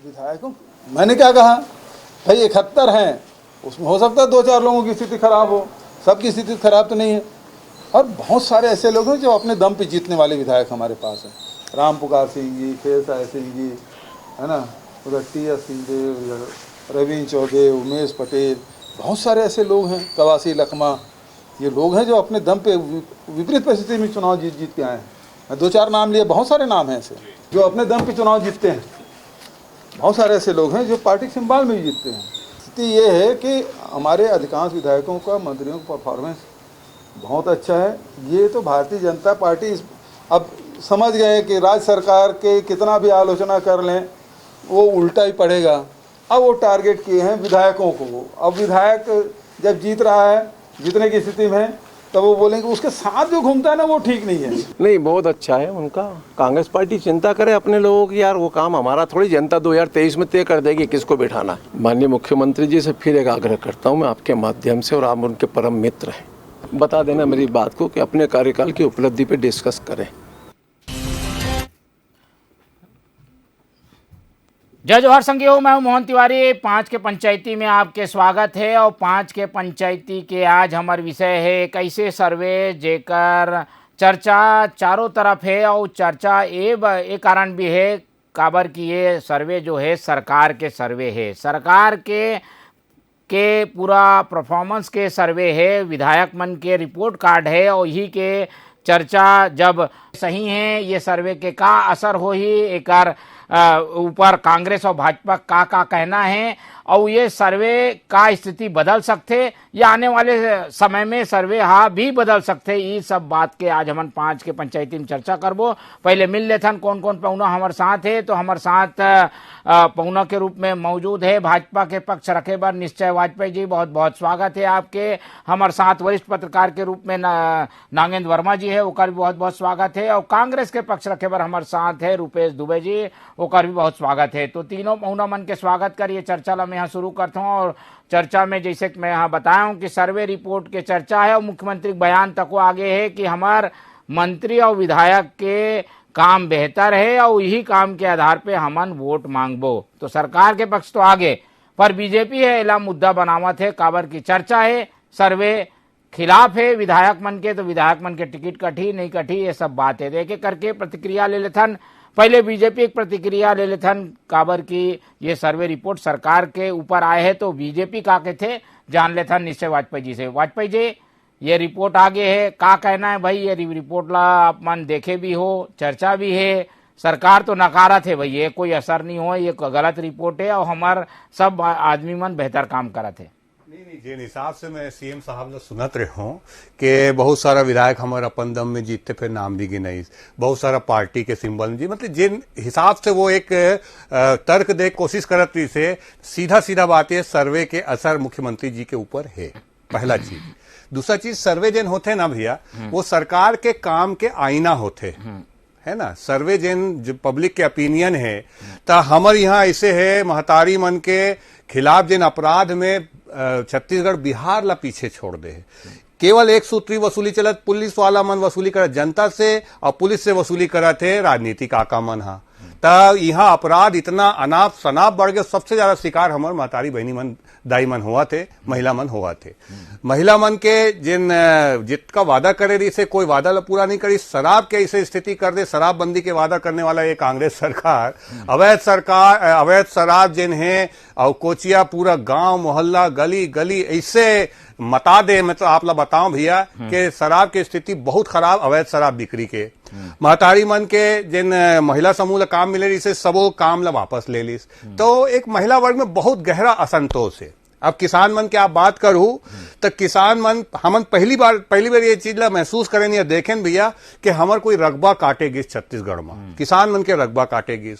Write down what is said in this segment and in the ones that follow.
विधायकों मैंने क्या कहा भाई 71 हैं, उसमें हो सकता है 2-4 लोगों की स्थिति खराब हो, सबकी स्थिति खराब तो नहीं है। और बहुत सारे ऐसे लोग हैं जो अपने दम पे जीतने वाले विधायक हमारे पास हैं। राम पुकार सिंह जी, खेसारी सिंह जी, है ना, उधर टी.एस. सिंहदेव, रविंद्र चौबे, उमेश पटेल, बहुत सारे ऐसे लोग हैं, कवासी लखमा, ये लोग हैं जो अपने दम पे विपरीत परिस्थिति में चुनाव जीत के आए हैं। मैं 2-4 नाम लिए, बहुत सारे नाम हैं ऐसे जो अपने दम पे चुनाव जीतते हैं। बहुत सारे ऐसे लोग हैं जो पार्टी के सिंबल में ही जीतते हैं। स्थिति ये है कि हमारे अधिकांश विधायकों का, मंत्रियों का परफॉर्मेंस बहुत अच्छा है। ये तो भारतीय जनता पार्टी अब समझ गए कि राज्य सरकार के कितना भी आलोचना कर लें वो उल्टा ही पड़ेगा। अब वो टारगेट किए हैं विधायकों को। अब विधायक जब जीत रहा है, जीतने की स्थिति में है, तब वो बोलेंगे उसके साथ जो घूमता है ना वो ठीक नहीं है। नहीं, बहुत अच्छा है उनका। कांग्रेस पार्टी चिंता करे अपने लोगों की, यार वो काम हमारा थोड़ी, जनता 2023 में तय कर देगी किसको बिठाना है। माननीय मुख्यमंत्री जी से फिर एक आग्रह करता हूँ मैं आपके माध्यम से, और आप उनके परम मित्र हैं, बता देना मेरी बात को कि अपने कार्यकाल की उपलब्धि पे डिस्कस करें। जय जोहर संघीय, मैं हूं मोहन तिवारी। 5 के पंचायती में आपके स्वागत है। और 5 के पंचायती के आज हमार विषय है एक ऐसे सर्वे जेकर चर्चा चारों तरफ है। और चर्चा ये कारण भी है काबर की ये सर्वे जो है सरकार के सर्वे है, सरकार के पूरा परफॉर्मेंस के सर्वे है, विधायक मन के रिपोर्ट कार्ड है। और यही के चर्चा जब सही है ये सर्वे के का असर हो ही एकर ऊपर कांग्रेस और भाजपा का कहना है, और ये सर्वे का स्थिति बदल सकते या आने वाले समय में सर्वे भी बदल सकते। ये सब बात के आज हम 5 के पंचायती में चर्चा करबो। पहले मिल लेथन कौन कौन पहुना हमारे साथ है। तो हमारे साथ पहुना के रूप में मौजूद है भाजपा के पक्ष रखे बर निश्चय वाजपेयी जी, बहुत बहुत स्वागत है आपके। हमारे साथ वरिष्ठ पत्रकार के रूप में नागेंद्र वर्मा जी है, उनका भी बहुत बहुत स्वागत है। और कांग्रेस के पक्ष रखे बर हमारे साथ है रुपेश दुबे जी, उनका भी बहुत स्वागत है। तो तीनों पहुना मन के स्वागत कर ये चर्चा ला मैं यहाँ शुरू करता हूँ। और चर्चा में जैसे कि मैं यहाँ बताया हूँ कि सर्वे रिपोर्ट के चर्चा है और मुख्यमंत्री बयान तक वो आगे है कि हमार मंत्री और विधायक के काम बेहतर है और यही काम के आधार पे हमन वोट मांगबो। तो सरकार के पक्ष तो आगे, पर बीजेपी है एला मुद्दा बनावत है, काबर की चर्चा है सर्वे खिलाफ है विधायक मन के, तो विधायक मन के टिकट कटी नहीं कटी ये सब बात है। देखे करके प्रतिक्रिया ले लेथन। पहले बीजेपी एक प्रतिक्रिया ले लेथन काबर की ये सर्वे रिपोर्ट सरकार के ऊपर आए है, तो बीजेपी का के थे जान लेथन निश्चय वाजपेयी जी से। वाजपेयी जी, ये रिपोर्ट आगे है, का कहना है भाई? ये रिपोर्ट ला आप मन देखे भी हो, चर्चा भी है, सरकार तो नकारत है भाई ये कोई असर नहीं हो, ये गलत रिपोर्ट है और हमार सब आदमी मन बेहतर काम करत है। नहीं, जिन हिसाब से मैं सीएम साहब ने सुनत रहे हूँ कि बहुत सारा विधायक हमारे अपन दम में जीतते फिर नाम भी गिनाई, बहुत सारा पार्टी के सिंबल जी, मतलब जिन हिसाब से वो एक तर्क दे कोशिश करत रही से सीधा सीधा बात है सर्वे के असर मुख्यमंत्री जी के ऊपर है, पहला चीज। दूसरा चीज, सर्वे जिन होते ना भैया वो सरकार के काम के आईना होते है ना। सर्वे जिन पब्लिक के ओपिनियन है, ता हमारे यहाँ ऐसे है महतारी मन के खिलाफ जिन अपराध में छत्तीसगढ़ बिहार ला पीछे छोड़ दे। केवल एक सूत्री वसूली चलत, पुलिस वाला मन वसूली करत जनता से और पुलिस से वसूली करत है राजनीतिक आका मन हा। तब यहाँ अपराध इतना अनाप शनाप बढ़ गया, सबसे ज्यादा शिकार हमारे महतारी बहनी मन दाई मन हुआ थे, महिला मन हुआ थे। महिला मन के जिन जितका वादा करे रही से कोई वादा पूरा नहीं करी, शराब के ऐसे स्थिति कर दे, शराबबंदी के वादा करने वाला ये कांग्रेस सरकार, अवैध शराब जिन है और कोचिया पूरा गांव मोहल्ला गली गली ऐसे मता दे। मैं तो आप ला बताऊं भैया कि शराब की स्थिति बहुत खराब, अवैध शराब बिक्री के महतारी मन के जिन महिला समूह ला काम मिले रही से सबो काम ला वापस ले लीस, तो एक महिला वर्ग में बहुत गहरा असंतोष है। अब किसान मन की आप बात करूं तो किसान मन हमन पहली बार ये चीज ला महसूस करें या देखें भैया कि हमार कोई रकबा काटेगी छत्तीसगढ़ में, किसान मन के रकबा काटेगी।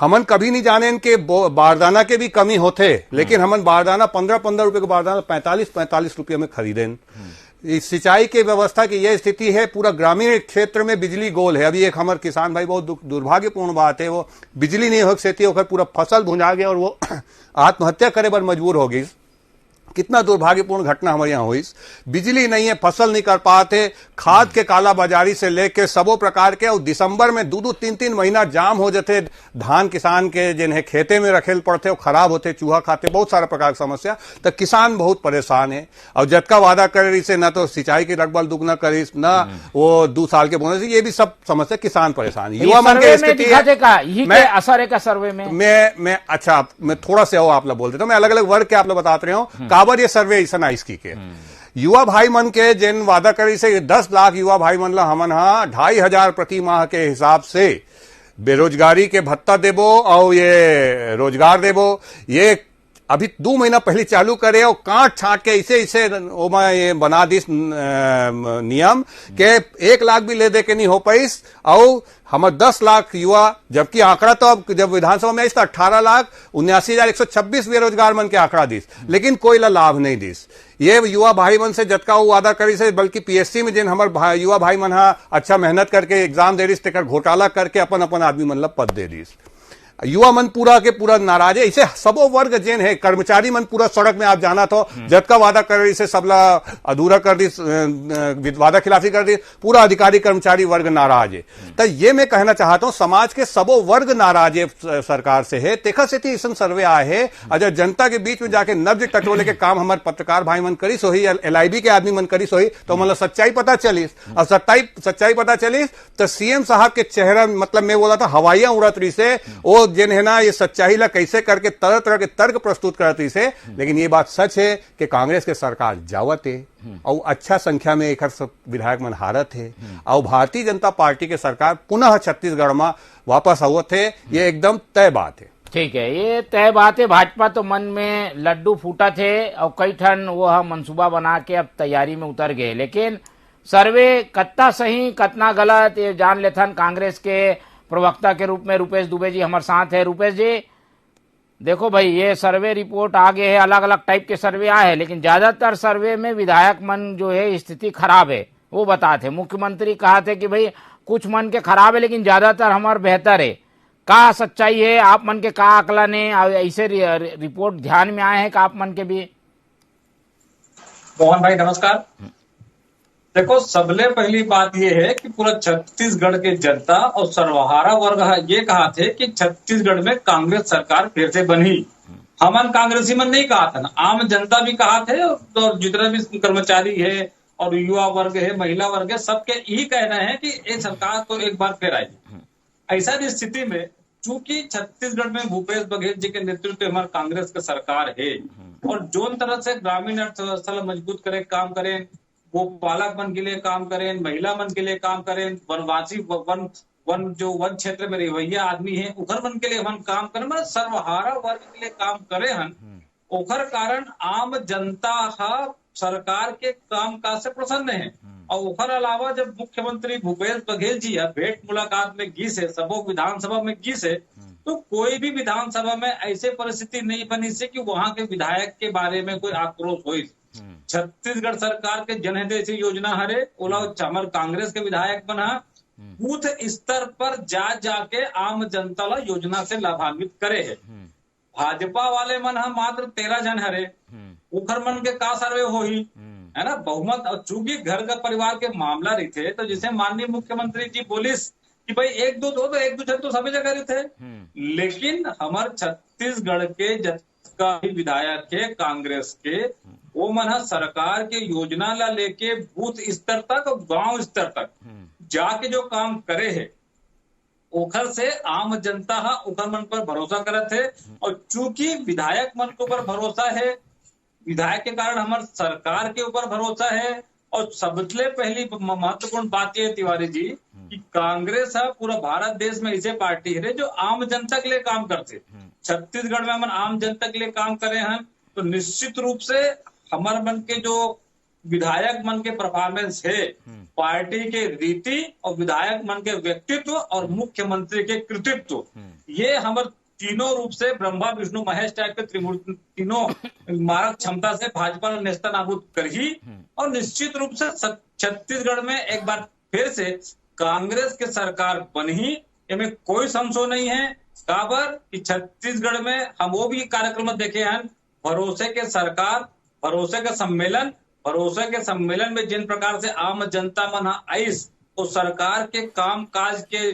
हमन कभी नहीं जाने कि बारदाना के भी कमी होते, लेकिन हमन बारदाना 15-15 रुपए का बारदाना 45-45 रुपये में खरीदें। इस सिंचाई के व्यवस्था की यह स्थिति है, पूरा ग्रामीण क्षेत्र में बिजली गोल है। अभी एक हमारे किसान भाई बहुत दुर्भाग्यपूर्ण बात है, वो बिजली नहीं हो सकती, पूरा फसल भुंजा गया और वो आत्महत्या करे पर मजबूर हो गई। कितना दुर्भाग्यपूर्ण घटना हमारे यहाँ हुई। बिजली नहीं है, फसल नहीं कर पाते, खाद के कालाबाजारी से लेके सबो प्रकार के, और दिसंबर में 2-3 महीना जाम हो जाते, धान किसान के जिन्हें खेते में रखेल पड़ते वो खराब होते, चूहा खाते, बहुत सारा प्रकार की समस्या। तो किसान बहुत परेशान है। और जतका वादा करे से न तो सिंचाई की रकबल दुगना करी, न वो 2 साल के बोनस, ये भी सब समस्या, किसान परेशान। युवा मन के स्थिति है, असर है का सर्वे में मैं अच्छा मैं थोड़ा सा आप लोग बोलते तो मैं अलग अलग वर्ग के आप लोग बताते रहे हूँ। काबर ये सर्वे ऐसा नाइस की के युवा भाई मन के जिन वादा करी से 10 लाख युवा भाई मन ला हमन 2,500 प्रति माह के हिसाब से बेरोजगारी के भत्ता देबो और ये रोजगार देबो। ये अभी 2 महीना पहले चालू करे और काट छाट के ऐसे ये बना दी नियम के 1 लाख भी ले दे के नहीं हो पाइस। और हम 10 लाख युवा, जबकि आंकड़ा तो अब जब विधानसभा में आई तो 18,79,126 बेरोजगार मन के आंकड़ा दिस, लेकिन कोई लाभ नहीं दिस। ये युवा भाई मन से जतका वो वादा करी से, बल्कि पीएससी में जिन हमारे युवा भाई मन अच्छा मेहनत करके एग्जाम दे रही तेकर घोटाला करके अपन आदमी मन पद दे दी। युवा मन पूरा के पूरा नाराज है। इसे सबो वर्ग जेन है, कर्मचारी मन पूरा सड़क में आप जाना तो जतका वादा कर रही से सबला अधूरा कर दी, वादा खिलाफी कर दी, पूरा अधिकारी कर्मचारी वर्ग नाराज है। तो ये मैं कहना चाहता हूं, समाज के सबो वर्ग नाराज है सरकार से है। तेखा से ऐसा सर्वे आए है, अगर जनता के बीच में जाके नब्ज टटोले के काम हमारे पत्रकार भाई मन करी सोही, LIB के आदमी मन करी सोही, तो मतलब सच्चाई पता चली। और सच्चाई पता चली तो सीएम साहब के चेहरा, मतलब मैं बोला था हवाइयां उड़त रही से, वो जिन है ना ये सच्चाई ला कैसे करके तरह तरह के तर्क प्रस्तुत करती से। लेकिन ये बात सच है कि कांग्रेस के सरकार जावत है और अच्छा संख्या में एक विधायक मन हारत है, और भारतीय जनता पार्टी के सरकार पुनः छत्तीसगढ़ में वापस आवत है। ये एकदम तय बात है। ठीक है, ये तय बात है। भाजपा तो मन में लड्डू फूटा थे और कई ठन वो मंसूबा बना के अब तैयारी में उतर गए, लेकिन सर्वे कतना सही कतना गलत ये जान लेथन। कांग्रेस के प्रवक्ता के रूप में रूपेश दुबे जी हमारे साथ है। रूपेश जी, देखो भाई, ये सर्वे रिपोर्ट आगे है, अलग अलग टाइप के सर्वे आए हैं, लेकिन ज्यादातर सर्वे में विधायक मन जो है स्थिति खराब है वो बताते। मुख्यमंत्री कहा थे कि भाई कुछ मन के खराब है लेकिन ज्यादातर हमारे बेहतर है। का सच्चाई है? आप मन के का आकलन है? ऐसे रिपोर्ट ध्यान में आए हैं का आप मन के भी? मोहन भाई नमस्कार। देखो, सबले पहली बात यह है कि पूरा छत्तीसगढ़ के जनता और सर्वहारा वर्ग ये कहा थे कि छत्तीसगढ़ में कांग्रेस सरकार फिर से बनी। हमन कांग्रेसी मन नहीं कहा था ना, आम जनता भी कहा थे, और जितना भी कर्मचारी है और युवा वर्ग है, महिला वर्ग है, सबके यही कहना है कि ये सरकार तो एक बार फिर आएगी। ऐसा स्थिति में चूंकि छत्तीसगढ़ में भूपेश बघेल जी के नेतृत्व में हमारे कांग्रेस की सरकार है, और जो तरह से ग्रामीण अर्थव्यवस्था मजबूत करे, काम करें, वो पालक मन के लिए काम करें, महिला मन के लिए काम करें, वनवासी वन क्षेत्र में रवैया आदमी है उखर मन के लिए हम काम करें, मतलब सर्वहारा वर्ग के लिए काम करे हन। ओखर कारण आम जनता सरकार के काम काज से प्रसन्न है। और ओखर अलावा जब मुख्यमंत्री भूपेश बघेल जी भेंट मुलाकात में गी से, सबो विधानसभा में गी से, तो कोई भी विधानसभा में ऐसे परिस्थिति नहीं बनी से कि वहां के विधायक के बारे में कोई आक्रोश हो। छत्तीसगढ़ सरकार के जनहितैषी योजना हरे ओला हमारे कांग्रेस के विधायक बना बूथ स्तर पर जाके आम जनता ला योजना से लाभान्वित करे है। भाजपा वाले मन मात्र 13 जन हरे, उखर मन के का सर्वे हो ही है ना, बहुमत। और चूंकि घर का परिवार के मामला रही थे, तो जिसे माननीय मुख्यमंत्री जी बोलिस कि भाई 1-2 तो 1-2 जन तो सभी जगह रहे थे। लेकिन हमारे छत्तीसगढ़ के जितना भी विधायक के कांग्रेस के, वो मन सरकार के योजना ला लेके बूथ स्तर तक और गांव स्तर तक जाके जो काम करे है, ओखर से आम जनता ओखर मन पर भरोसा करत है। और चूंकि विधायक मन के ऊपर भरोसा है, विधायक के कारण हमारे सरकार के ऊपर भरोसा है। और सबसे पहली महत्वपूर्ण बात यह तिवारी जी कि कांग्रेस है पूरा भारत देश में ऐसे पार्टी है जो आम जनता के लिए काम करते। छत्तीसगढ़ में हम आम जनता के लिए काम करे हैं, तो निश्चित रूप से हमारे मन के जो विधायक मन के परफॉर्मेंस है, पार्टी के रीति और विधायक मन के व्यक्तित्व और मुख्यमंत्री के कृतित्व, ये हमारे तीनों रूप से ब्रह्मा विष्णु महेश टाइप के त्रिमूर्ति तीनों मारक क्षमता से भाजपा ने नेस्ता नाबूद कर ही। और निश्चित रूप से छत्तीसगढ़ में एक बार फिर से कांग्रेस की सरकार बनी, इनमें कोई संशय नहीं है। काबर कि छत्तीसगढ़ में हम वो भी कार्यक्रम देखे हैं, भरोसे के सरकार, भरोसे के सम्मेलन में जिन प्रकार से आम जनता मन आइस तो सरकार के काम काज के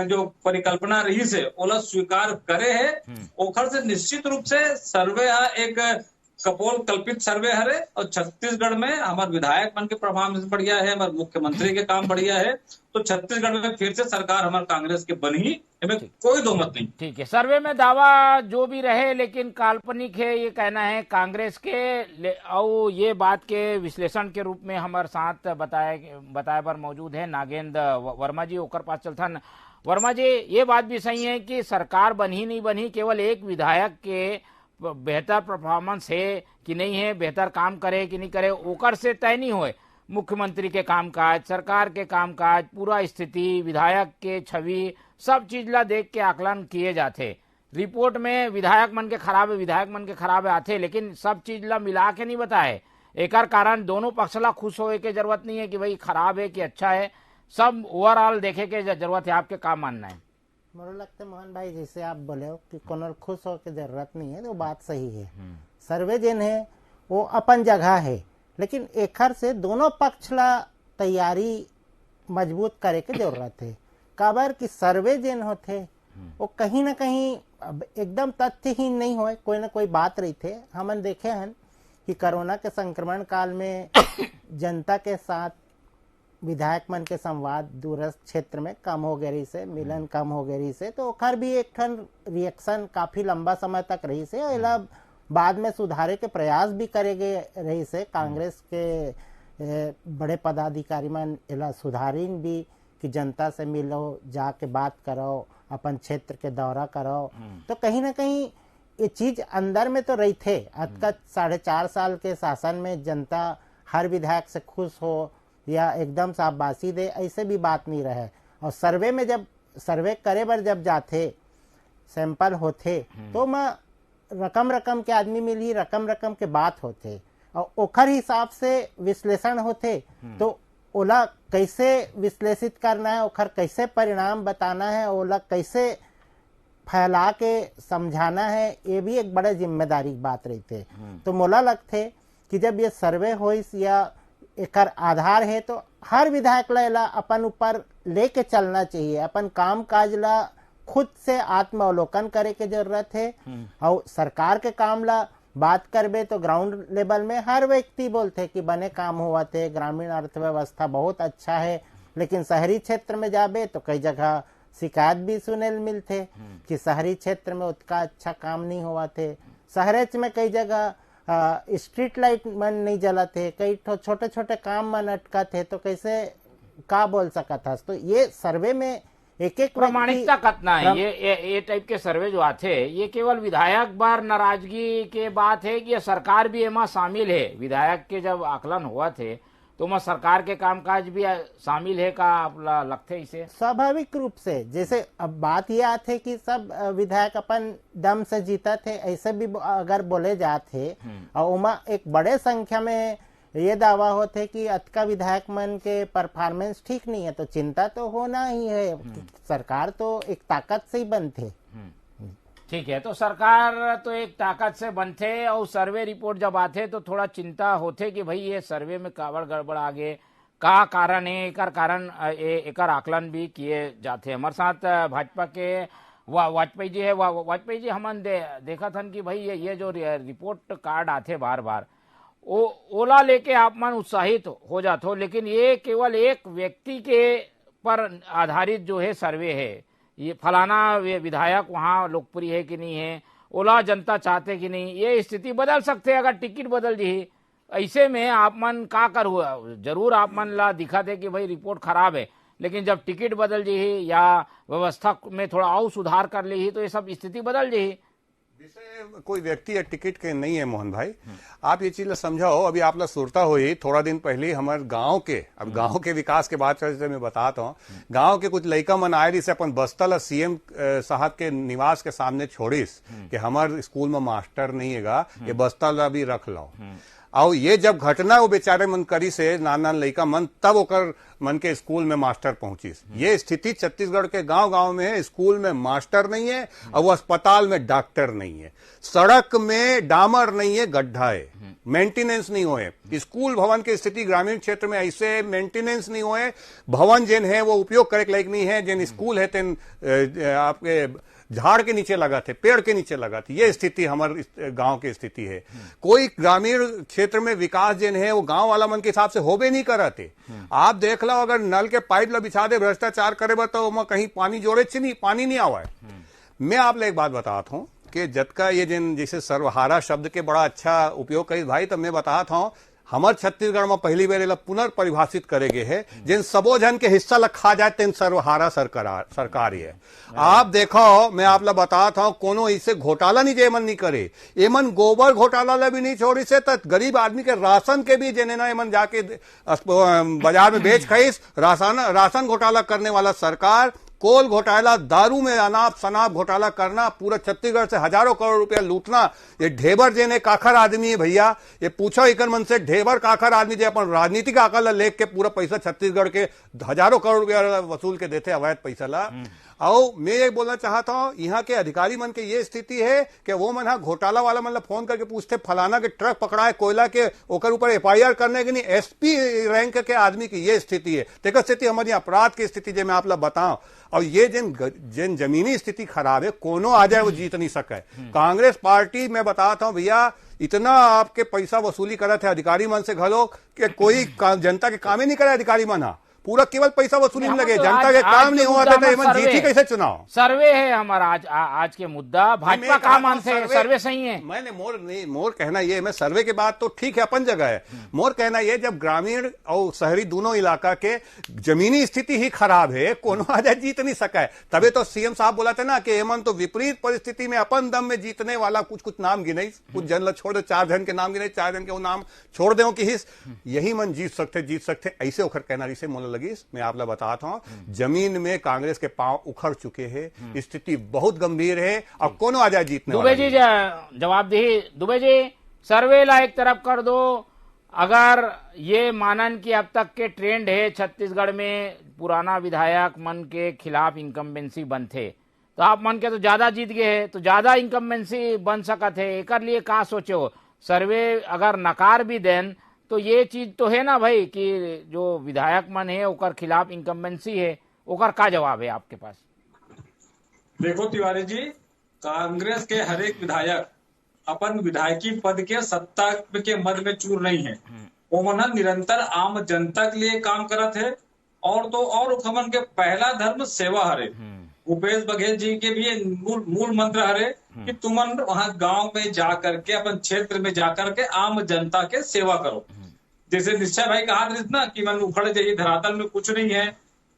जो परिकल्पना रही से ओला स्वीकार करे है ओखर से निश्चित रूप से सर्वे एक कपोल कल्पित सर्वे हरे और छत्तीसगढ़ में हमारे विधायक मन के परफॉर्मेंस बढ़िया है, हमारे मुख्यमंत्री के काम बढ़िया है, तो छत्तीसगढ़ में फिर से सरकार हमारे कांग्रेस के बनी, इसमें कोई दो मत नहीं। ठीक है, सर्वे में दावा जो भी रहे लेकिन काल्पनिक है ये कहना है कांग्रेस के। और ये बात के विश्लेषण के रूप में हमारे साथ बताए पर मौजूद है नागेंद्र वर्मा जी, ओकर पास चलथन। वर्मा जी, ये बात भी सही है कि सरकार बनी नहीं बनी, केवल एक विधायक के बेहतर परफॉर्मेंस है कि नहीं है, बेहतर काम करे कि नहीं करे, ओकर से तय नहीं होए। मुख्यमंत्री के कामकाज, सरकार के कामकाज, पूरा स्थिति, विधायक के छवि, सब चीज ला देख के आकलन किए जाते। रिपोर्ट में विधायक मन के खराब आते, लेकिन सब चीज ला मिला के नहीं बताए। एकर कारण दोनों पक्ष ला खुश होए के जरूरत नहीं है कि भाई खराब है कि अच्छा है, सब ओवरऑल देखे के जरूरत है। आपके काम मानना है? मुझे लगता है मोहन भाई, जैसे आप बोले हो कि कोनो खुश हो के जरूरत नहीं है, तो बात सही है। सर्वे जिन है वो अपन जगह है, लेकिन एखर से दोनों पक्ष ला तैयारी मजबूत करे के जरूरत है। काबर कि सर्वे जिन होते वो कहीं ना कहीं एकदम तथ्यहीन नहीं होए, कोई ना कोई बात रही थे। हमन देखे हैं कि कोरोना के संक्रमण काल में जनता के साथ विधायक मन के संवाद दूरस्थ क्षेत्र में कम हो गई से, मिलन कम हो गई से, तो ओखर भी एक ठन रिएक्शन काफी लंबा समय तक रही से। एला बाद में सुधारे के प्रयास भी करे गए रही से। कांग्रेस के बड़े पदाधिकारी मन एला सुधारीन भी कि जनता से मिलो, जाके बात करो, अपन क्षेत्र के दौरा करो। तो कहीं ना कहीं ये चीज अंदर में तो रही थे। आज का 4.5 साल के शासन में जनता हर विधायक से खुश हो या एकदम शाबाशी दे, ऐसे भी बात नहीं रहे। और सर्वे में जब सर्वे करे बर जब जाते, सैंपल होते, तो मैं रकम के आदमी मिली, रकम के बात होते और ओखर हिसाब से विश्लेषण होते। तो ओला कैसे विश्लेषित करना है, ओखर कैसे परिणाम बताना है, ओला कैसे फैला के समझाना है, ये भी एक बड़े जिम्मेदारी बात रही थे। तो मोला लगते कि जब ये सर्वे होइस या एकर आधार है, तो हर विधायक ला अपन ऊपर लेके चलना चाहिए। अपन काम काज ला खुद से आत्मावलोकन करे के जरूरत है। और सरकार के काम ला बात करबे तो ग्राउंड लेवल में हर व्यक्ति बोलते कि बने काम हुआ थे, ग्रामीण अर्थव्यवस्था बहुत अच्छा है। लेकिन शहरी क्षेत्र में जाबे तो कई जगह शिकायत भी सुने मिलते कि शहरी क्षेत्र में उतना अच्छा काम नहीं हुआ थे। शहर में कई जगह स्ट्रीट लाइट मन नहीं जला थे, कई छोटे छोटे काम मन अटका थे, तो कैसे का बोल सका था। तो ये सर्वे में एक प्रामाणिकता कतना है। ये टाइप के सर्वे जो आते ये केवल विधायक बार नाराजगी के बात है कि ये सरकार भी एमा शामिल है। विधायक के जब आकलन हुआ थे तो मैं सरकार के कामकाज भी शामिल है का आप लगते इसे? स्वाभाविक रूप से, जैसे अब बात ये आते कि सब विधायक अपन दम से जीता थे, ऐसे भी अगर बोले जाते और उमा एक बड़े संख्या में ये दावा होते कि अतका विधायक मन के परफॉर्मेंस ठीक नहीं है, तो चिंता तो होना ही है। सरकार तो एक ताकत से ही बनते। ठीक है, तो सरकार तो एक ताकत से बनते और सर्वे रिपोर्ट जब आते तो थोड़ा चिंता होते कि भाई ये सर्वे में कावड़ गड़बड़ आगे का कारण है, एकर कारण एकर आकलन भी किए जाते। हमारे साथ भाजपा के वाजपेयी जी है। वाजपेयी जी, हमन देखा था कि भाई ये जो रिपोर्ट कार्ड आते बार बार ओला लेके आप मन उत्साहित हो जाते हो, लेकिन ये केवल एक व्यक्ति के पर आधारित जो है सर्वे है। ये फलाना विधायक वहाँ लोकप्रिय है कि नहीं है, ओला जनता चाहते कि नहीं, ये स्थिति बदल सकते अगर टिकट बदल जी। ऐसे में आप मन का कर हुआ, जरूर आप मन ला दिखा दे कि भाई रिपोर्ट खराब है, लेकिन जब टिकट बदल जी या व्यवस्था में थोड़ा और सुधार कर ली तो ये सब स्थिति बदल जी। विषय कोई व्यक्ति या टिकट के नहीं है मोहन भाई। आप ये चीज समझाओ। अभी आप लोग सुरता हुई थोड़ा दिन पहले हमारे गांव के, अब गांव के विकास के बाद मैं बताता हूँ, गांव के कुछ लड़का मन आए से अपन बस्ता सीएम साहब के निवास के सामने छोड़ीस कि हमारे स्कूल में मास्टर नहीं है, ये बस्ता ला भी रख लो। और ये जब घटना वो बेचारे मन करी से नान लड़का मन तब ओकर मन के स्कूल में मास्टर पहुंची। ये स्थिति छत्तीसगढ़ के गांव गांव में है। स्कूल में मास्टर नहीं है और वो अस्पताल में डॉक्टर नहीं है, सड़क में डामर नहीं है, गड्ढा है, मेंटेनेंस नहीं होए। स्कूल भवन की स्थिति ग्रामीण क्षेत्र में ऐसे मेंटेनेंस नहीं होए, भवन जिन है वो उपयोग करे के लायक नहीं है, जिन स्कूल है तेन आपके झाड़ के नीचे लगा थे, पेड़ के नीचे लगा थे। ये स्थिति हमारे गांव की स्थिति है। कोई ग्रामीण क्षेत्र में विकास जिन है वो गांव वाला मन के हिसाब से होबे नहीं करते। आप देख लो, अगर नल के पाइप ला बिछा दे, भ्रष्टाचार करे तो कहीं पानी जोड़े नहीं, पानी नहीं आवा है। मैं आप एक बात बताता हूं कि जतका ये जिन जैसे सर्वहारा शब्द के बड़ा अच्छा उपयोग करी भाई, तब मैं बताता हूं हमार छत्तीसगढ़ में पहली बार पुनर्परिभाषित करेगे है जिन सबो जन के हिस्सा लखा जाए तेन सर्वहारा सरकार है। आप देखो, मैं आप ला बताता हूं, कोनो इसे घोटाला नहीं जे एमन नहीं करे। एमन गोबर घोटाला ला भी नहीं छोड़ी से, तो गरीब आदमी के राशन के भी जेने ना एमन जाके बाजार में बेच खईस। राशन घोटाला करने वाला सरकार, कोल घोटाला, दारू में अनाप शनाप घोटाला करना, पूरा छत्तीसगढ़ से हजारों करोड़ रुपया लूटना। ये ढेबर जेने काखर आदमी है भैया, ये पूछो इकर मन से, ढेबर काखर आदमी जो अपन राजनीतिक आकल लेख के पूरा पैसा छत्तीसगढ़ के हजारों करोड़ रुपया वसूल के देते अवैध पैसा ला। और मैं ये बोलना चाहता हूं, यहाँ के अधिकारी मन के ये स्थिति है कि वो मन घोटाला वाला मन फोन करके पूछते फलाना के ट्रक पकड़ा है कोयला के, ओकर ऊपर FIR करने के नहीं, SP रैंक के आदमी की ये स्थिति है। देखो स्थिति हमारी अपराध की स्थिति जो मैं आप लोग बताऊं। और ये जिन जमीनी स्थिति खराब है, कोनो आ जाए वो जीत नहीं सके। कांग्रेस पार्टी मैं बताता हूं भैया, इतना आपके पैसा वसूली करत है अधिकारी मन से घलो कि कोई जनता के काम ही नहीं करे अधिकारी मन, पूरा केवल पैसा वसूली में लगे, जनता के काम नहीं हुआ था तो जीती कैसे चुनाव? सर्वे है हमारा आज के मुद्दा। भाजपा का मानते हैं सर्वे सही है? मैंने मोर कहना ये, मैं सर्वे के बाद तो ठीक है अपन जगह है, मोर कहना ये जब ग्रामीण और शहरी दोनों इलाका के जमीनी स्थिति ही खराब है, कोनो आ जाए जीत नहीं सका है। तभी तो CM साहब बोला था ना कि एमन तो विपरीत परिस्थिति में अपन दम में जीतने वाला कुछ नाम गिनाई, कुछ जन छोड़ दो, 4 जन के नाम गिनाई, 4 जन के वो नाम छोड़ दे कि हिस यही मन जीत सकते ऐसे उखर कहना से मोल लगी। मैं आप लोग बताता हूं, जमीन में कांग्रेस के पांव उखड़ चुके हैं, स्थिति बहुत गंभीर है। अब कौन आ जाए जीतने दुबे जी जवाब दी। दुबे जी, सर्वे ला एक तरफ कर दो, अगर ये मानन की अब तक के ट्रेंड है छत्तीसगढ़ में पुराना विधायक मन के खिलाफ इनकम्बेंसी बन थे, तो आप मन के तो ज्यादा जीत गए है, तो ज्यादा इनकम्बेंसी बन सकत है, एक लिए का सोचो? सर्वे अगर नकार भी देन तो ये चीज तो है ना भाई कि जो विधायक मन है ओकर खिलाफ इनकम्बेंसी है, ओकर का जवाब है आपके पास? देखो तिवारी जी, कांग्रेस के हर एक विधायक अपन विधायकी पद के सत्ता के मद में चूर नहीं है। वो मन निरंतर आम जनता के लिए काम करत है, और तो और उखमन के पहला धर्म सेवा हरे। भूपेश बघेल जी के भी मूल मंत्र हरे कि तुमन वहां गांव में जाकर के, अपन क्षेत्र में जाकर के आम जनता के सेवा करो। जैसे निश्चय भाई कहा था ना कि मन उखड़ जाइए, धरातल में कुछ नहीं है।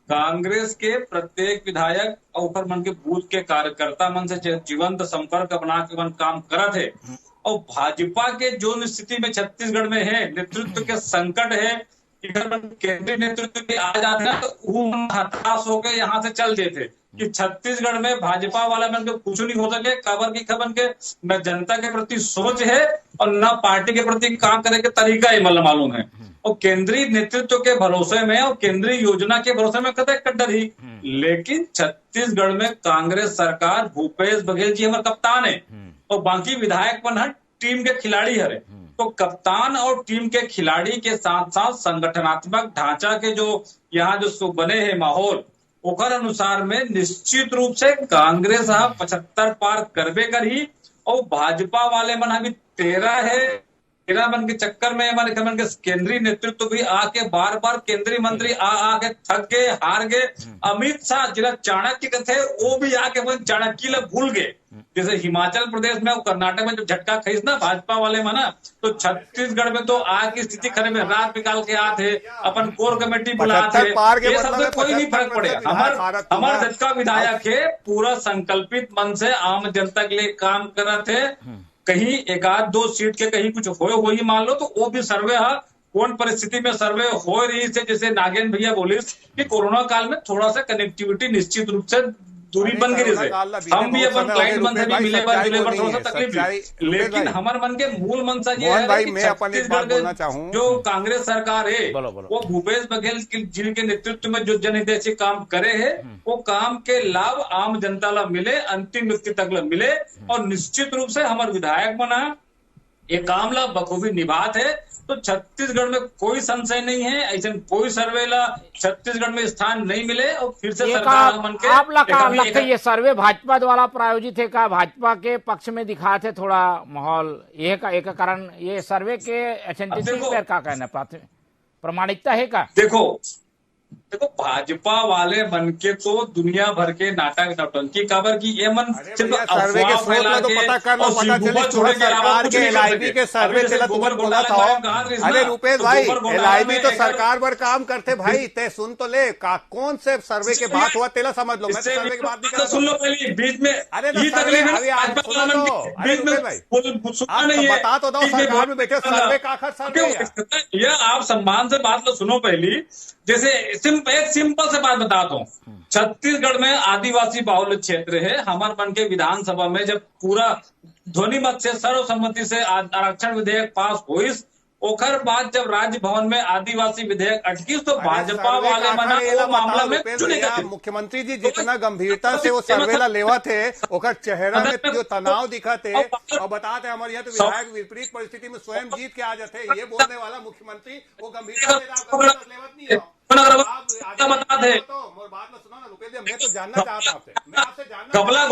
कांग्रेस के प्रत्येक विधायक और ऊपर मन के बूथ के कार्यकर्ता मन से जीवंत संपर्क बना के मन काम करत है। और भाजपा के जो स्थिति में छत्तीसगढ़ में है, नेतृत्व के संकट है, केंद्रीय नेतृत्व भी आ जाते हैं तो वो हताश होकर यहाँ से चल देते कि छत्तीसगढ़ में भाजपा वाला मन के कुछ नहीं हो सके। खबर की खबर के न जनता के प्रति सोच है और न पार्टी के प्रति काम करने के तरीका ही मालूम है। और केंद्रीय नेतृत्व के भरोसे में और केंद्रीय योजना के भरोसे में कतई कड्डर ही। लेकिन छत्तीसगढ़ में कांग्रेस सरकार, भूपेश बघेल जी हमारे कप्तान है और बाकी विधायक मन टीम के खिलाड़ी हरे। तो कप्तान और टीम के खिलाड़ी के साथ साथ संगठनात्मक ढांचा के जो यहाँ जो बने हैं माहौल, ओकर अनुसार में निश्चित रूप से कांग्रेस 75 पार करबे कर ही। और भाजपा वाले मन अभी 13 है, 13 मन के चक्कर में हमारे मन के केंद्रीय नेतृत्व भी आके बार बार केंद्रीय मंत्री आके थक गए, हार गए। अमित शाह जिला चाणक्य थे वो भी आके चाणक्य ला भूल गए। जैसे हिमाचल प्रदेश में और कर्नाटक में जो झटका खींच ना भाजपा वाले में ना, तो छत्तीसगढ़ में तो आग की स्थिति खड़े में रात निकाल के आते, अपन कोर कमेटी बुलाते, ये सबसे कोई नहीं फर्क पड़े। हमारे झटका विधायक है पूरा संकल्पित मन से आम जनता के लिए काम कर रहे थे। कहीं 1-2 सीट के कहीं कुछ हो ही मान लो तो वो भी सर्वे है। कौन परिस्थिति में सर्वे हो रही से, जैसे नागेंद्र भैया बोले कि कोरोना काल में थोड़ा सा कनेक्टिविटी निश्चित रूप से दूरी बन गई से अल्लाह हम भी अपन क्लाइंट मन से भी मिले पर थोड़ा सा तकलीफ सच्चाई- हुई। लेकिन हमारे मन के मूल मंशा ये मोहन है भाई, कि मैं अपन एक बात बोलना चाहूं। जो कांग्रेस सरकार है बोलो, बोलो। वो भूपेश बघेल जी के नेतृत्व में जो जनहितैषी काम करे है वो काम के लाभ आम जनता ला मिले, अंतिम व्यक्ति तक ला मिले और निश्चित रूप से हमारे विधायक बना ये काम ला बखूबी निभात है। तो छत्तीसगढ़ में कोई संशय नहीं है, ऐसा कोई सर्वे ला छत्तीसगढ़ में स्थान नहीं मिले और फिर से सरकार मन के आप लगता है ये सर्वे भाजपा द्वारा प्रायोजित है का, भाजपा के पक्ष में दिखा थे थोड़ा माहौल ये का एक कारण ये सर्वे के ऑथेंटिसिटी पर का कहना प्रमाणिकता है का? देखो भाजपा वाले बन के तो दुनिया भर के नाटक नौटंकी काबर की ये मन सिर्फ सर्वे के स्रोत में तो पता कर लो, पता चले थोड़ा सरकार के LIB के सर्वे चला तुम्हें बोला था। अरे रुपेश भाई, LIB तो सरकार पर काम करते भाई, ते सुन तो ले कौन से सर्वे के बात हुआ तेला समझ लो। मैं तो सर्वे की बात नहीं कर रहा। सुन लो पहले बीच में अरे ये तकलीफ है बीच में सुनना नहीं है, बता तो दो सरकार में बैठे सर्वे का आखिर सर्वे ये आप सम्मान से बात लो सुनो पहली। जैसे एक सिंपल से बात बताता हूँ, छत्तीसगढ़ में आदिवासी बाहुल्य क्षेत्र है। हमारे मन के विधानसभा में जब पूरा ध्वनि मत से सर्वसम्मति से आरक्षण विधेयक पास हुई, ओखर बाद जब राज्य भवन में आदिवासी विधेयक अटकी तो भाजपा वाले मना वो मामला में चुने गए। मुख्यमंत्री जी जितना गंभीरता से वो सर्वे ला लेवा थे, ओकर चेहरा में जो तनाव दिखा थे और बताते हमारे यहाँ तो विधायक विपरीत परिस्थिति में स्वयं जीत के आ जाते, ये बोलने वाला मुख्यमंत्री वो गंभीरता से लेवत नहीं है। मैं तो जानना चाहता आपसे, मैं आपसे जानना कबला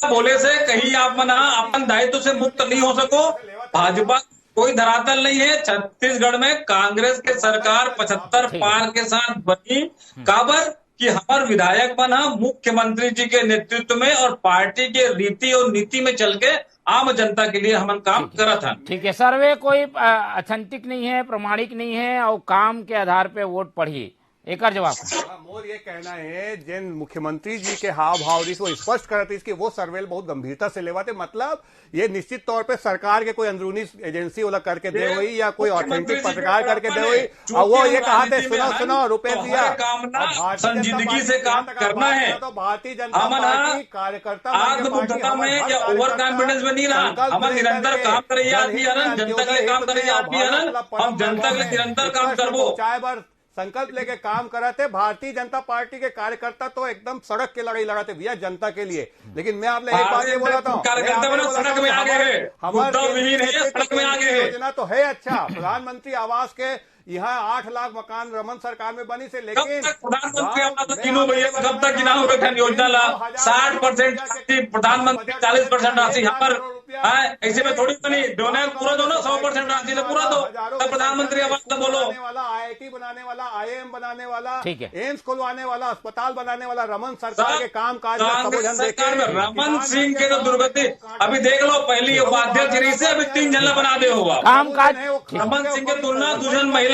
बोले से कहीं आप मना अपन दायित्व से मुक्त नहीं हो सको। भाजपा कोई धरातल नहीं है। छत्तीसगढ़ में कांग्रेस के सरकार 75 पार के साथ बनी काबर कि हमारे विधायक बना मुख्यमंत्री जी के नेतृत्व में और पार्टी के रीति और नीति में चल के आम जनता के लिए हम काम करा था। ठीक है, सर्वे कोई ऑथेंटिक नहीं है, प्रमाणिक नहीं है और काम के आधार पे वोट पढ़िए, एक जवाब। मोर ये कहना है जिन मुख्यमंत्री जी के हाव भाव वो स्पष्ट करते इसकी वो सर्वे बहुत गंभीरता से लेवाते, मतलब ये निश्चित तौर पे सरकार के कोई अंदरूनी एजेंसी वाला करके दे हुई या कोई ऑथेंटिक पत्रकार करके दे हुई और वो ये कहा थे सुनो रुपए दिया संजीदगी से काम करना है। तो भारतीय जनता पार्टी कार्यकर्ता आत्मबुद्धता में या ओवर कॉन्फिडेंस में नहीं रहा। हम निरंतर काम करे आदमी आनंद, जनता के लिए काम करे आदमी आनंद, हम जनता के लिए निरंतर काम करबो। चाहे बार संकल्प लेके काम कराते। भारतीय जनता पार्टी के कार्यकर्ता तो एकदम सड़क की लड़ाई लड़ाते भैया जनता के लिए। लेकिन मैं आपने एक बात ये बोला था, सड़क में आगे है, योजना तो है अच्छा, प्रधानमंत्री आवास के यहाँ 8 लाख मकान रमन सरकार में बनी से, लेकिन प्रधानमंत्री आवास तीनों भैया कब तक गिना होगा योजना ला 60% प्रधानमंत्री 40% राशि यहाँ पर ऐसे में थोड़ी बनी दोनों पूरा दो ना 100% राशि तो पूरा दो प्रधानमंत्री आवास तो बोलो। IIT बनाने वाला, IIM बनाने वाला, एम्स खुलवाने वाला, अस्पताल बनाने वाला रमन सरकार के काम काज रमन सिंह के तो दुर्गति अभी देख लो, पहली उपाध्यक्ष से अभी 3 जन बना दे होगा काम काज। रमन सिंह की तुलना दूसरे महिला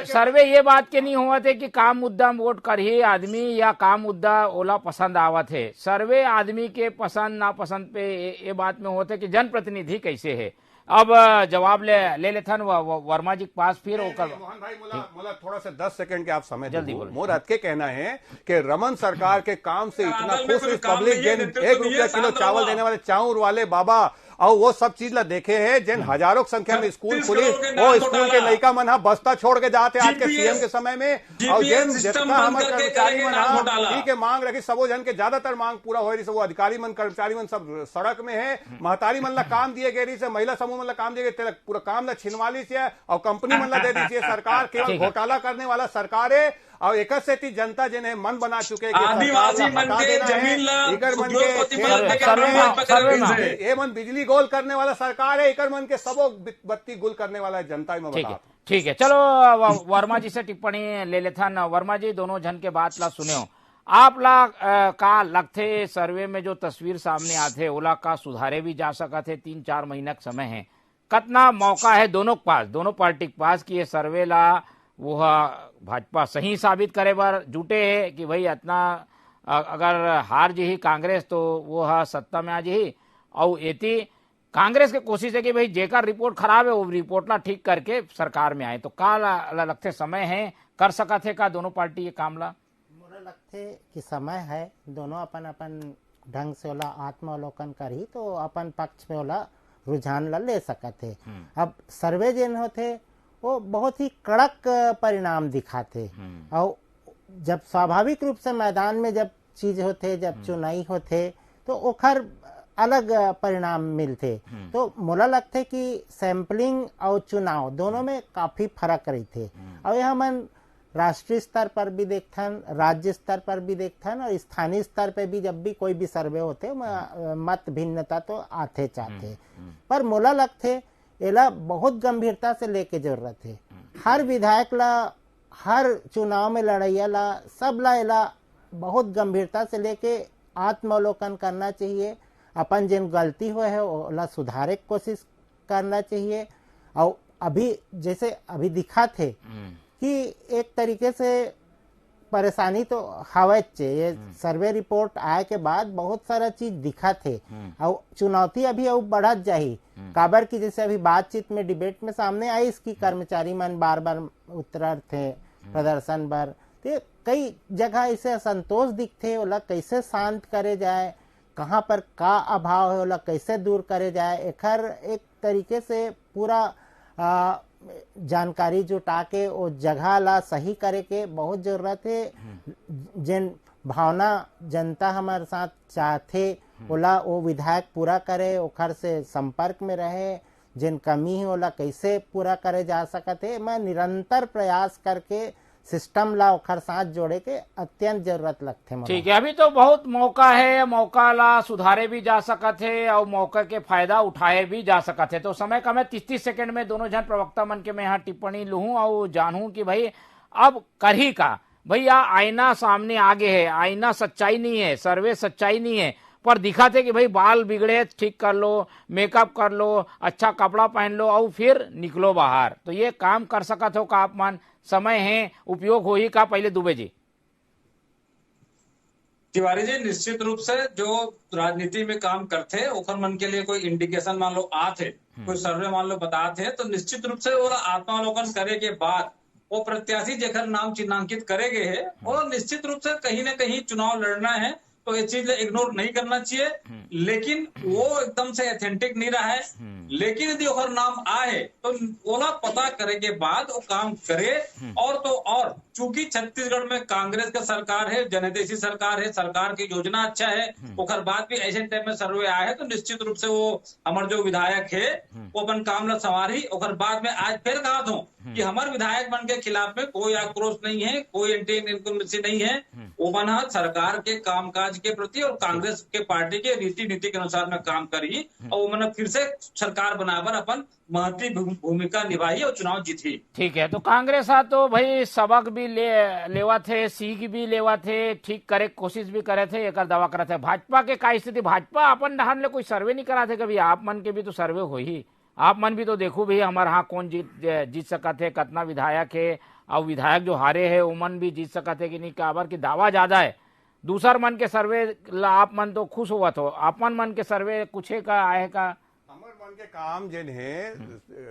सर्वे ये बात के नहीं हुआ थे कि काम मुद्दा वोट कर ही आदमी या काम मुद्दा ओला पसंद आवत है। सर्वे आदमी के पसंद नापसंद पे ये बात में होते कि जनप्रतिनिधि कैसे है। अब जवाब ले लेथन वर्मा जी के पास फिर मोहन भाई मोला थोड़ा सा 10 सेकंड के आप समय जल्दी बोलो। मोर के कहना है कि रमन सरकार के काम से इतना खुश पब्लिक जिन 1 रुपया किलो चावल देने वाले चाउर वाले बाबा और वो सब चीज ला देखे है जिन हजारों की संख्या में स्कूल खुली, वो स्कूल के लड़का मन बस्ता छोड़ के जाते आज के सीएम के समय में, और जिन जितना हमारे कर्मचारी मन के मांग रखी सबो जन के ज्यादातर मांग पूरा हो रही से, वो अधिकारी मन कर्मचारी मन सब सड़क में है। महतारी मन ला काम दिए गए से, महिला समूह मन ला काम दिए गए, पूरा काम ला छिनवाली से और कंपनी मन ला दे दी। सरकार केवल घोटाला करने वाला सरकार है और एक से जनता जिन्हें मन बना चुके आदिवासी मन के जमीन ये मन बिजली गोल करने वाला सरकार है, इकर मन के सबो बत्ती गुल करने वाला जनता में बता। ठीक है, चलो वर्मा जी से टिप्पणी ले लेथन। वर्मा जी दोनों जन के बात ला सुने आप ला का लगथे सर्वे में जो तस्वीर सामने आते ओला का सुधारे भी जा सका थे। 3-4 महीना का समय है, कितना मौका है दोनों के पास, दोनों पार्टी के पास कि ये सर्वे ला वो भाजपा सही साबित करे बार जुटे है कि भाई इतना अगर हार जी ही कांग्रेस तो वो सत्ता में आ जी। और एती कांग्रेस के कोशिश है कि भाई जेकर रिपोर्ट खराब है वो रिपोर्ट ला ठीक करके सरकार में आए। तो का लगते समय है कर सका थे का दोनों पार्टी ये काम ला? मोरा लगथे कि समय है, दोनों अपन अपन ढंग से ओला आत्मावलोकन करी तो अपन पक्ष में ओला रुझान ला ले सकत है। अब सर्वे जेन होते वो बहुत ही कड़क परिणाम दिखाते और जब स्वाभाविक रूप से मैदान में जब चीज होते, जब चुनाई होते तो ओखर अलग परिणाम मिलते। तो मोला लगते कि सैंपलिंग और चुनाव दोनों में काफी फर्क रही थे और यह मन राष्ट्रीय स्तर पर भी देखथन, राज्य स्तर पर भी देखथन और स्थानीय स्तर पे भी जब भी कोई भी सर्वे होते मत भिन्नता तो आते चाहते। पर मोला लगते एला बहुत गंभीरता से लेके जरूरत है। हर विधायक ला, हर चुनाव में लड़ैया ला, सब ला एला बहुत गंभीरता से लेके आत्मावलोकन करना चाहिए। अपन जिन गलती हुए है ओला सुधारे की कोशिश करना चाहिए। और अभी जैसे अभी दिखा थे कि एक तरीके से परेशानी तो हवच, ये सर्वे रिपोर्ट आए के बाद बहुत सारा चीज दिखा थे और चुनौती अभी और बढ़त जाही। काबर की जैसे अभी बातचीत में डिबेट में सामने आई इसकी कर्मचारी मन बार बार उतर थे प्रदर्शन पर, तो कई जगह ऐसे असंतोष दिखते, ओला कैसे शांत करे जाए, कहाँ पर का अभाव है ओला कैसे दूर करे जाए, एकर एक तरीके से पूरा जानकारी जुटा के वो जगह ला सही करे के बहुत जरूरत है। जिन भावना जनता हमारे साथ चाहते ओला वो विधायक पूरा करे, ओखर से संपर्क में रहे, जिन कमी है ओला कैसे पूरा करे जा सकते। मैं निरंतर प्रयास करके सिस्टम ला ओखर साथ जोड़े के अत्यंत जरूरत लगते। ठीक है, अभी तो बहुत मौका है, मौका ला सुधारे भी जा सकत है और मौका के फायदा उठाए भी जा सकत है। तो समय कम है, 30 सेकंड में दोनों जन प्रवक्ता मन के मैं यहाँ टिप्पणी लूँ और जानूं कि भाई अब कर ही का। भैया आईना सामने आगे है, आईना सच्चाई नहीं है, सर्वे सच्चाई नहीं है, पर दिखा थे कि भाई बाल बिगड़े ठीक कर लो, मेकअप कर लो, अच्छा कपड़ा पहन लो और फिर निकलो बाहर। तो ये काम कर सकत हो का आप मान? समय है, उपयोग हो ही का? पहले दुबे जी। तिवारी जी, निश्चित रूप से जो राजनीति में काम करते ओखर मन के लिए कोई इंडिकेशन मान लो आते, कोई सर्वे मान लो बताते, तो निश्चित रूप से वो आत्मावलोकन करे के बाद वो प्रत्याशी जेकर नाम चिन्हांकित करेगे है और निश्चित रूप से कहीं न कहीं चुनाव लड़ना है तो ये चीज इग्नोर नहीं करना चाहिए। लेकिन वो एकदम से ऑथेंटिक नहीं रहा है। लेकिन यदि ओकर नाम आए तो ओला पता करे के बाद वो काम करे। और तो और चूंकि छत्तीसगढ़ में कांग्रेस का सरकार है, जनहितैषी सरकार है, सरकार की योजना अच्छा है, ओकर बाद भी ऐसे टाइम में सर्वे आए है तो निश्चित रूप से वो हमारे जो विधायक है वो अपन काम ला संवारी। ओकर बाद में आज फिर कहा था कि हमारे विधायक मन के खिलाफ में कोई आक्रोश नहीं है, कोई एंटी इनकम्बेंसी नहीं है। वो मन सरकार के कामकाज के प्रति और कांग्रेस के पार्टी के रीति नीति के अनुसार में काम करी और वो मन फिर से सरकार बनाकर अपन महत्वपूर्ण भूमिका निभाई और चुनाव जीती। ठीक है, तो कांग्रेस आ तो भाई सबक भी लेवा थे, सीख भी लेवा थे, ठीक करे कोशिश भी करे थे, एक दावा करे थे। भाजपा के का स्थिति? भाजपा अपन धान ले कोई सर्वे नहीं करा थे कभी? आप मन के भी तो सर्वे हो ही, आप मन भी तो देखो भी हमारे यहाँ कौन जीत सकत है, कितना विधायक है और विधायक जो हारे है वो मन भी जीत सकत है कि नहीं। काबर की दावा ज्यादा है। दूसर मन के सर्वे ला आप मन तो खुश हुआ तो अपन मन के सर्वे कुछ का आए का? हमर मन के काम जिन है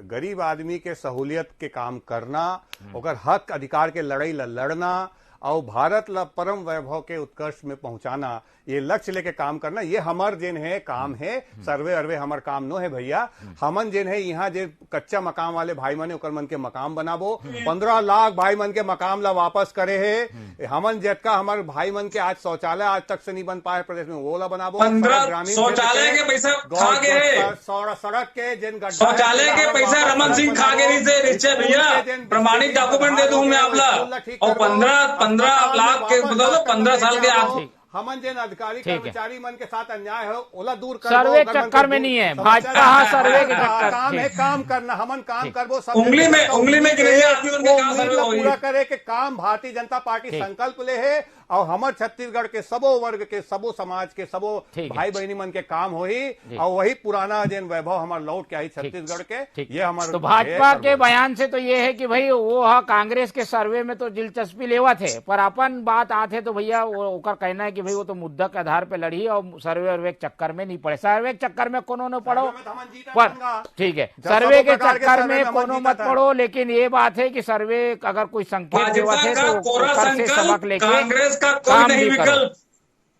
गरीब आदमी के सहूलियत के काम करना, ओकर हक अधिकार के लड़ाई लड़ना और भारत ला परम वैभव के उत्कर्ष में पहुंचाना, ये लक्ष्य लेके काम करना, ये हमार जिन है काम है। सर्वे अरवे हमार काम नो है भैया। हमन जिन है यहाँ जे कच्चा मकाम वाले भाई मन ओकर मन के मकाम बनाबो, 15 लाख भाई मन के मकाम ला वापस करे है। हमन जटका हमार भाई मन के आज शौचालय आज तक से नहीं बन पाए प्रदेश में, वो ला बनाबो। 15 शौचालय के पैसा खा गए, सड़क के जिन शौचालय के पैसा रमन सिंह खा गए निश्चय भैया, प्रमाणित डॉक्यूमेंट दे दूं मैं आपला। और 15 लाख के मतलब 15 साल के आप हमन जिन अधिकारी कर्मचारी मन के साथ अन्याय हो ओला दूर कर सर्वे चक्कर में नहीं है भाजपा, सर्वे के चक्कर काम है, काम करना हमन काम करबो सब उंगली में पूरा करे के काम भारतीय जनता पार्टी संकल्प ले है और हमर छत्तीसगढ़ के सबो वर्ग के सबो समाज के सबो भाई बहनी मन के काम हो ही और वही पुराना जिन वैभव हमार लौट के आई छत्तीसगढ़ के। ये हमारे तो भाजपा के बयान से तो ये है कि भाई वो कांग्रेस के सर्वे में तो दिलचस्पी लेवा थे, पर अपन बात आते तो भैया वो कहना है कि भाई वो तो मुद्दा के आधार पे लड़ी और सर्वे वर्वे के चक्कर में नहीं पड़े। सर्वे के चक्कर में कोनो न पड़ो, पर ठीक है, सर्वे के चक्कर में कोनो मत पड़ो, लेकिन ये बात है कि सर्वे अगर कोई संकेत देवत है तो ऊपर से सबक लेके काम भी करो।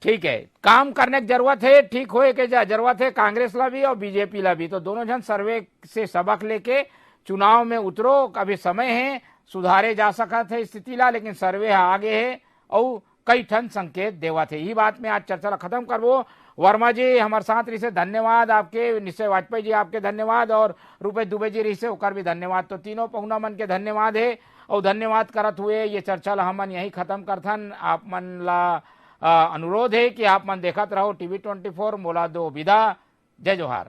ठीक है, काम करने की जरूरत है, ठीक होए के जरूरत है कांग्रेस ला भी और बीजेपी ला भी। तो दोनों जन सर्वे से सबक लेके चुनाव में उतरो। अभी समय है, सुधारे जा सकत है स्थिति ला, लेकिन सर्वे आगे है और कई ठन संकेत देवा थे। यही बात में आज चर्चा ला खत्म करबो। वर्मा जी हमारे साथ रही से, धन्यवाद आपके। निश्चय वाजपेयी जी आपके धन्यवाद, और रूपेश दुबे जी रही से ओकर भी धन्यवाद। तो तीनों पहुना मन के धन्यवाद है, और धन्यवाद करत हुए ये चर्चा ला हमन यही खत्म करथन। आप मन ला अनुरोध है कि आप मन देखत रहो TV24। मोला दो विदा। जय जोहार।